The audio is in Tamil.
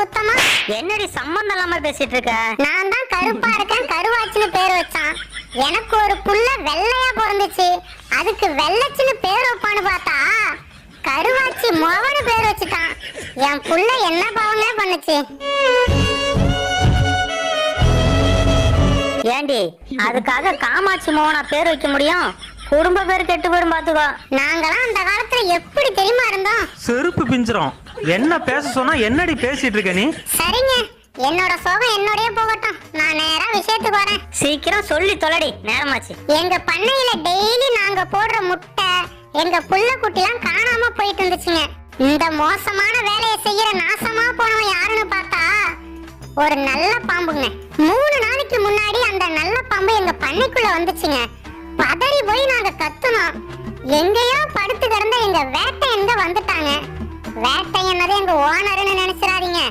குத்தமா? என்னடி சம்பந்தம் இல்லாம பேசிட்டு இருக்க? நான் தான் கருப்பா இருக்கேன், கருவாச்சின்னு பேர் வச்சான். எனக்கு ஒரு புள்ள வெள்ளையா பிறந்துச்சு, அதுக்கு வெள்ளச்சின்னு பேர் வைப்பான்னு பார்த்தா கருவாச்சி மோவனு பேர் வச்சுட்டான். என் புள்ள என்ன பாவமே பண்ணுச்சு. ஏண்டி அதுக்காக காமாட்சி மோகனா பேர் வைக்க முடியும்? குடும்ப பேர் கெட்டு போயிடும் பாத்துக்கோ. நாங்களாம் அந்த காலத்துல எப்படி தெரியுமா இருந்தோம்? செருப்பு பிஞ்சிரும். என்ன பேச சொன்னா என்னடி பேசிட்டு இருக்க நீ? சரிங்க, என்னோட சோகம் என்னோடய போகட்டும். நான் நேரா விஷயத்துக்கு வரேன். சீக்கிரம் சொல்லி தொலைடி, நேரமாச்சு. எங்க பண்ணையில டெய்லி நாங்க போடுற முட்டை, எங்க புள்ள குட்டிலாம் காணாம போயிட்டு இருந்துச்சுங்க. இந்த மோசமான வேலையை செய்யற நாசமா போனவன் யாருன்னு பார்த்தா ஒரு நல்ல பாம்புங்க. 3 நாளைக்கு முன்னாடி அந்த நல்ல பாம்பு எங்க பண்ணைக்குள்ள வந்துச்சுங்க. பதறி போய் நாங்க கத்துனோம். எங்கேயோ படுத்து கிடந்த எங்க வேட்டை எங்க வந்துட்டாங்க. வேட்டை என்னது எங்க ஓனர்னு நினைச்சிடாதீங்க.